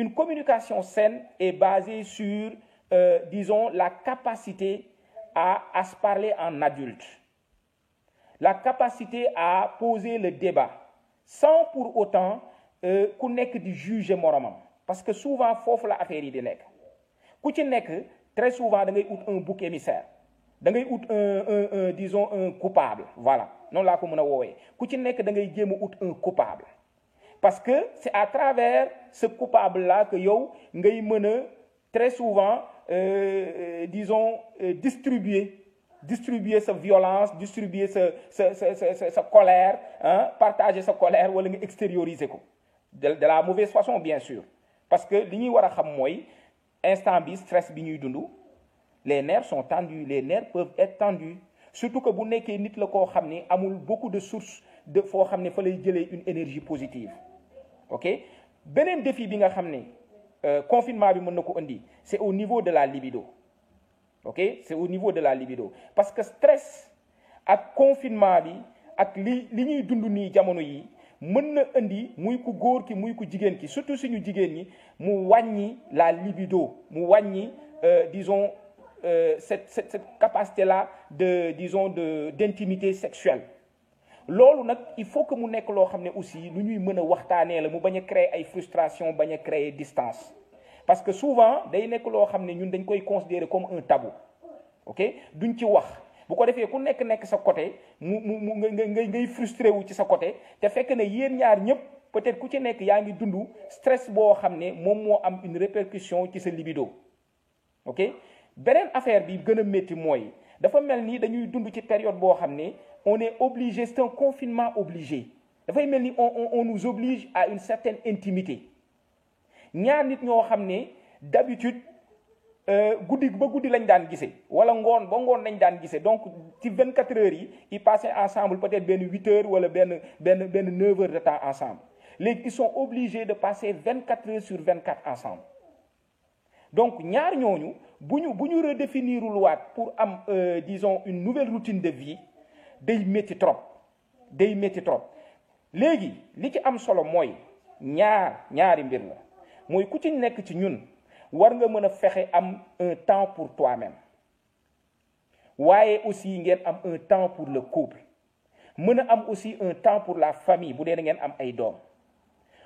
Une communication saine est basée sur, disons, la capacité à se parler en adulte, la capacité à poser le débat, sans pour autant ku nekk di juger moromam, parce que souvent foofu la affaire yi di nekk ku ci nekk très souvent da ngay ut un bouc émissaire, da ngay ut disons un coupable, voilà noonu laa ko mën a woowee ku ci nekk da ngay jéem a ut un coupable, parce que c'est à travers ce coupable là que yow ngay mën a très souvent disons distribuer sa violence, distribuer sa colère, hein, partager sa colère wala nga extérioriser ko de la mauvaise façon bien sûr, parce que li ñuy war a xam mooy instant bi stress bi ñuy dund, les nerfs sont tendus, les nerfs peuvent être tendus, surtout que bu nekkee nit la koo xam ni amul beaucoup de sources de foo xam ne fa lay jëlee une énergie positive. Ok, beneen défi bi nga xam ne confinement bi mën na ko indi, c'est au niveau de la libido. Ok, c'est au niveau de la libido, parce que stress ak confinement bi ak li ñuy dund nii jamono yi mën na indi muy ku góor ki muy ku jigéen ki, surtout suñu jigéen ñi, mu wàññi la libido, mu wàññi disons cette capacité là de disons d'intimité sexuelle. loolu nag il faut que mu nekk loo xam ne aussi lu ñuy mën a waxtaanee la, mu bañ a créer ay frustration, bañ a créer distance, parce que souvent day nekk loo xam ne ñun dañ koy considérer comme un tabou. Ok, duñ ci wax, bu ko defee ku nekk sa côté ngay frustré wu ci sa côté, te fekk ne yéen ñaar ñëpp peut-être ku ci nekk yaa ngi dund stress boo xam ne moom moo am une répercussion ci sa libido. Ok, beneen affaire bi gën a métti mooy dafa mel ni dañuy dund ci période boo xam ne on est obligé, c'est un confinement obligé, dafay mel ni on nous oblige à une certaine intimité. ñaar nit ñoo xam ne d'habitude guddi ba guddi lañ daan gisee wala ngoon ba ngoon lañ daan gisee, donc ci 24 heures yi ils passaient ensemble peut-être benn 8 heures wala benn 9 heures de temps ensemble. Léegi ils sont obligés de passer 24 heures sur 24 ensemble. Donc ñaar ñooñu bu ñu redéfinirul waat pour am disons une nouvelle routine de vie, day métti trop léegi li ci am solo mooy ñaari mbir la, mooy ku ci nekk ci ñun war nga mën a fexe am un temps pour toi-même, waaye aussi ngeen am un temps pour le couple, mën a am aussi un temps pour la famille bu dee da ngeen am ay doom.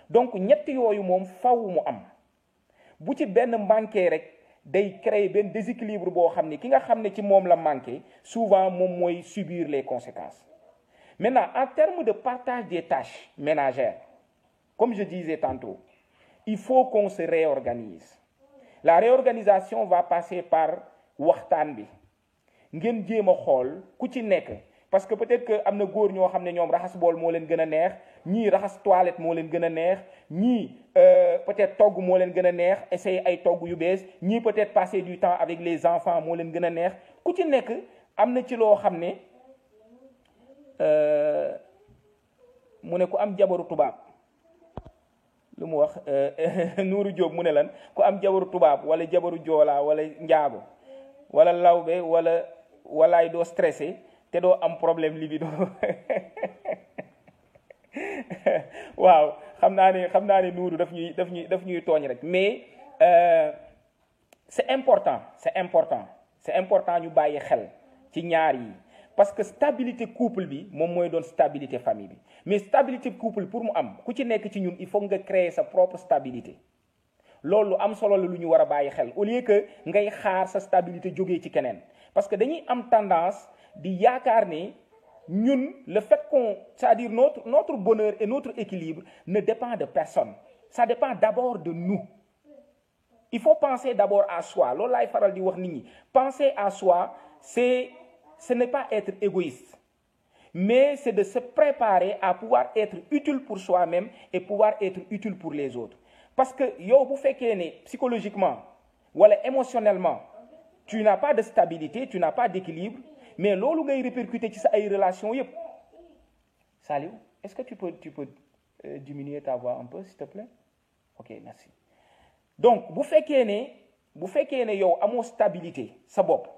Donc ñett yooyu moom faw mu am, bu ci benn manqué rek day créer benn déséquilibre boo xam ne ki nga xam ne ci moom la manqué souvent moom mooy subir les conséquences. Maintenant, en termes de partage des tâches ménagères, comme je disais tantôt, il faut qu'on se réorganise. La réorganisation va passer par waxtaan bi, ngeen jéem a xool ku ci nekk, parce que peut-être que am na góor ñoo xam ne ñoom raxas bool moo leen gën a neex, ñii raxas toilette moo leen gën a neex, ñii peut-être togg moo leen gën a neex, essayer ay togg yu bees, ñii peut-être passer du temps avec les enfants moo leen gën a neex. Ku ci nekk am na ci loo xam ne mu ne ku am jabaru tubaab lu mu wax Nuuru Jóob mu ne lan ku am jabaru tubaab wala jabaru joolaa wala njaago wala lawbe walaay doo stressé te doo am problème libido. waaw xam naa ne Nuuru daf ñuy tooñ rek, mais c'est important ñu bàyyi xel ci ñaar yi, parce que stabilité couple bi moom mooy doon stabilité famille bi, mais stabilité couple pour mu am ku ci nekk ci ñun il faut nga créer sa propre stabilité. loolu am solo la lu ñu war a bàyyi xel, au lieu que ngay xaar sa stabilité jógee ci keneen, parce que dañuy am tendance di yaakaar ne ñun le fait c'est-à-dire notre bonheur et notre équilibre ne dépend de personne, ça dépend d'abord de nous. Il faut penser d'abord à soi, loolu laay faral di wax nit ñi, penser à soi ce n'est pas être égoïste, mais c'est de se préparer à pouvoir être utile pour soi-même et pouvoir être utile pour les autres. Parce que yow bu fekkee ne psychologiquement wala émotionnellement tu n'as pas de stabilité, tu n'as pas d'équilibre, mais loolu ngay répercuter ci sa ay relations yëpp. Saliou, est-ce que tu peux diminuer ta voix un peu s'il te plaît? Ok, merci. Donc bu fekkee ne yow amoo stabilité sa bopp,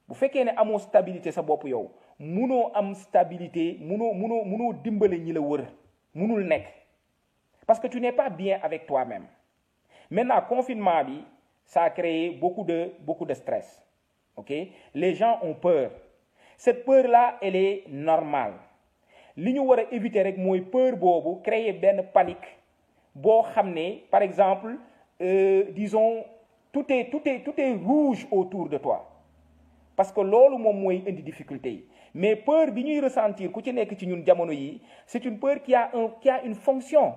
bu fekkee ne amoo stabilité sa bopp yow munoo am stabilité, munoo dimbale ñi la wër, munul nekk. parce que tu n'es pas bien avec toi-même. Maintenant, confinement bi, ça a créé beaucoup de stress. Ok? Les gens ont peur. Cette peur-là, elle est normale. Li ñu war a éviter rek mooy peur boobu créer benn panique boo xam ne par exemple disons tout est rouge autour de toi parce que loolu moom mooy indi difficulté yi mais peur bi ñuy ressentir ku ci nekk ci ñun jamono yi c'est une peur qui a une fonction.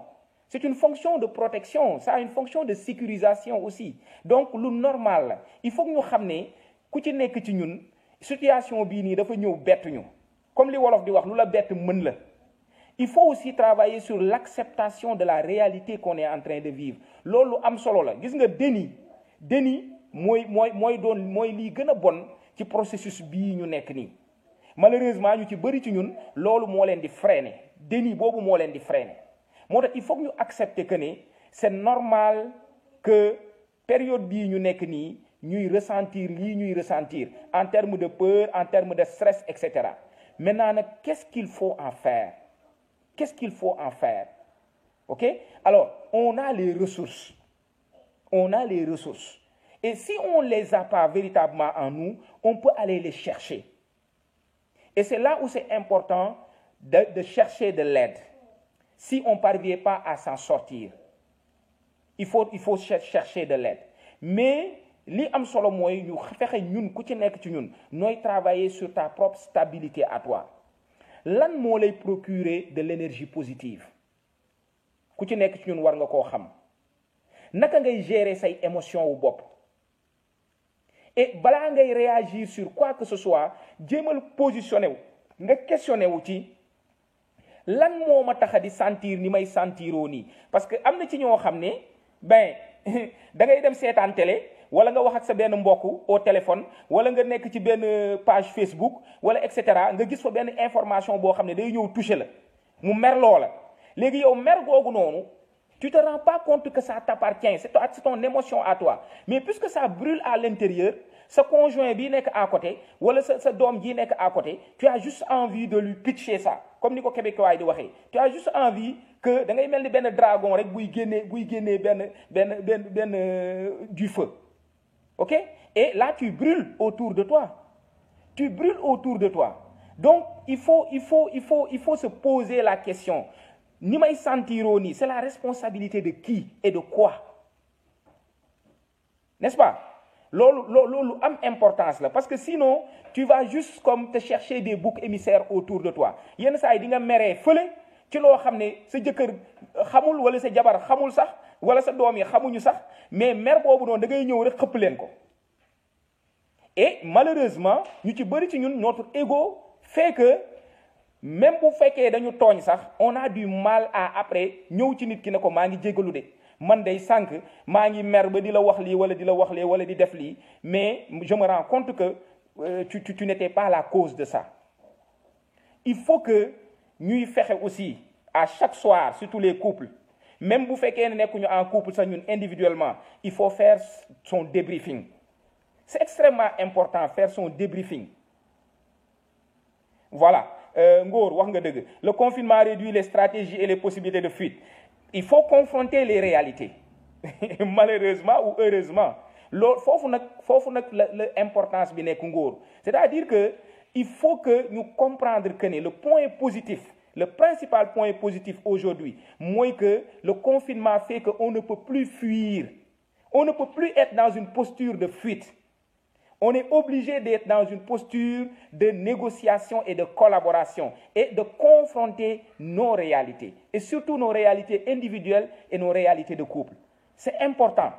C'est une fonction de protection, ça a une fonction de sécurisation aussi. Donc lu normal la il faut que ñu xam ne ku ci nekk ci ñun situation bii nii dafa ñëw bett ñu comme li wolof di wax lu la bett mën la. Il faut aussi travailler sur l'acceptation de la réalité qu'on est en train de vivre loolu am solo la gis nga déni mooy lii gën a bon ci processus bii ñu nekk nii malheureusement ñu ci bëri ci ñun loolu moo leen di freiner déni boobu moo leen di freiner moo tax il faut que ñu accepter que ne c'est normal que période bii ñu nekk nii ñuy ressentir lii ñuy ressentir en termes de peur en termes de stress etc. Maintenant nag qu'est-ce qu'il faut en faire? Qu'est-ce qu'il faut en faire? Ok? Alors, on a les ressources. On a les ressources. Et si on ne les a pas véritablement en nous, on peut aller les chercher. Et c'est là où c'est important de chercher de l'aide. Si on ne parvient pas à s'en sortir, il faut chercher de l'aide. Mais li am solo mooy ñu fexe ñun ku ci nekk ci ñun nooy travailler sur ta propre stabilité à toi. Lan moo lay procurer de l'énergie positive ku ci nekk ci ñun war nga koo xam naka ngay gérer say émotion wu bopp et balaa ngay réagir sur quoi que ce soit jéemal positionné wu nga questionné wu ci lan moo ma tax a di sentir ni may sentiroo nii parce que am na ci ñoo xam ne ben da ngay dem seetaan télé wala nga wax ak sa benn mbokk au téléphone wala nga nekk ci benn page Facebook wala et cetera nga gis fa benn information boo xam ne day ñëw toucher la mu mer loola léegi yow mer googu noonu tu te rends pas compte que ça t'appartient c'est ton émotion à toi mais puisque ça brûle à l'intérieur sa conjoint bii nekk à côté wala sa doom jii nekk à côté tu as juste envie de lui pitcher ça comme ni ko québécois di waxee tu as juste envie que da ngay mel ni benn dragon rek buy génnee benn du feu. Ok? Et là, tu brûles autour de toi. Tu brûles autour de toi. Donc, il faut se poser la question. Ni may sentiro ni, c'est la responsabilité de qui et de quoi? N'est-ce pas? Lolu am importance là parce que sinon, tu vas juste comme te chercher des boucs émissaires autour de toi. Yenn saa yi di nga meree fële ci loo xam ne sa jëkkër xamul wala sa jabar xamul sax wala sa doom yi xamuñu sax mais mer boobu noonu da ngay ñëw rek xëpp leen ko et malheureusement ñu ci bëri ci ñun notre ego fait que même bu fekkee dañu tooñ sax on a du mal à après ñëw ci nit ki ne ko maa ngi jégalu de man day sànq maa ngi mer ba di la wax lii wala di la wax lee wala di def lii mais je me rends compte que tu n'étais pas la cause de ça. Il faut que ñuy fexe aussi à chaque soir surtout les couples même bu fekkee ne nekkuñu en couple sax ñun individuellement il faut faire son débriefing. C'est extrêmement important faire son débriefing. Voilà. Ngor wax nga dëgg le confinement réduit les stratégies et les possibilités de fuite. Il faut confronter les réalités malheureusement ou heureusement loolu foofu nag la importance bi nekk Ngor c'est-à-dire que il faut que ñu comprendre que ne le point positif le principal point positif aujourd'hui mooy que le confinement fait que on ne peut plus fuir on ne peut plus être dans une posture de fuite. On est obligé d'être dans une posture de négociation et de collaboration et de confronter nos réalités et surtout nos réalités individuelles et nos réalités de couple. C'est important.